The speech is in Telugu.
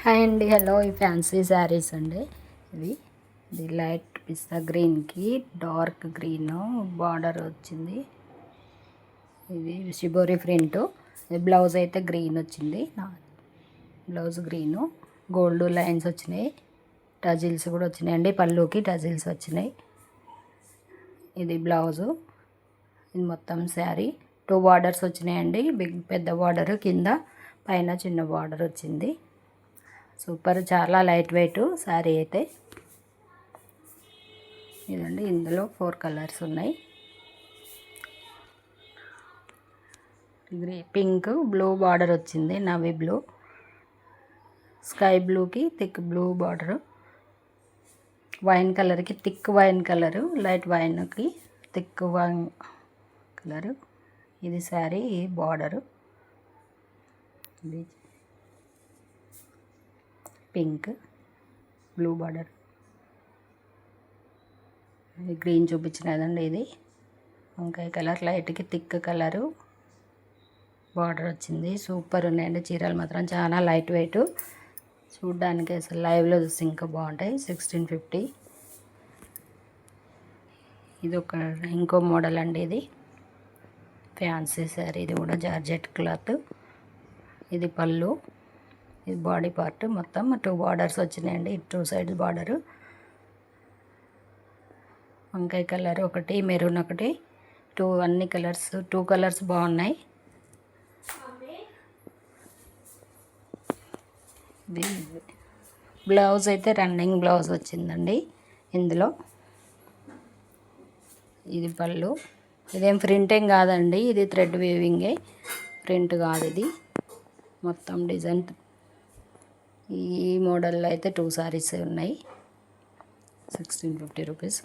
హాయ్ అండి, హలో. ఈ ఫ్యాన్సీ శారీస్ అండి. ఇది లైట్ పిస్తా గ్రీన్కి డార్క్ గ్రీన్ బార్డర్ వచ్చింది. ఇది షిబోరి ప్రింట్. బ్లౌజ్ అయితే గ్రీన్ వచ్చింది. బ్లౌజ్ గ్రీను, గోల్డ్ లైన్స్ వచ్చినాయి, టజిల్స్ కూడా వచ్చినాయండి. పళ్ళుకి టజిల్స్ వచ్చినాయి. ఇది బ్లౌజు. ఇది మొత్తం శారీ 2 బార్డర్స్ వచ్చినాయండి. పెద్ద బార్డర్ కింద, పైన చిన్న బార్డర్ వచ్చింది. సూపర్, చాలా లైట్ వెయిట్ శారీ అయితే. ఇదండి, ఇందులో 4 కలర్స్ ఉన్నాయి. పింక్, బ్లూ బార్డర్ వచ్చింది, నవీ బ్లూ, స్కై బ్లూకి థిక్ బ్లూ బార్డరు, వైన్ కలర్కి థిక్ వైన్ కలరు, లైట్ వైన్కి థిక్ వైన్ కలరు. ఇది శారీ బార్డరు. ఇది పింక్, బ్లూ బార్డర్. ఇది గ్రీన్ చూపించినదండి. ఇది వంకాయ కలర్, లైట్కి థిక్ కలరు బార్డర్ వచ్చింది. సూపర్ ఉన్నాయండి చీరలు మాత్రం, చాలా లైట్ వెయిట్. చూడ్డానికి అసలు లైవ్లో చూసి ఇంకా బాగుంటాయి. 1650. ఇది ఒక ఇంకో మోడల్ అండి. ఇది ఫ్యాన్సీ శారీ. ఇది కూడా జార్జెట్ క్లాత్. ఇది పళ్ళు, ఇది బాడీ పార్ట్. మొత్తం 2 బార్డర్స్ వచ్చినాయండి. 2 సైడ్స్ బార్డరు. వంకాయ కలర్ ఒకటి, మెరూన్ ఒకటి, అన్ని కలర్స్ 2 కలర్స్ బాగున్నాయి. ఇది బ్లౌజ్ అయితే రన్నింగ్ బ్లౌజ్ వచ్చిందండి ఇందులో. ఇది పళ్ళు. ఇదేం ప్రింట్ ఏం కాదండి, ఇది థ్రెడ్ వీవింగే, ప్రింట్ కాదు ఇది. మొత్తం డిజైన్. ఈ మోడల్లో అయితే 2 సారీస్ ఉన్నాయి. 1650 రూపీస్.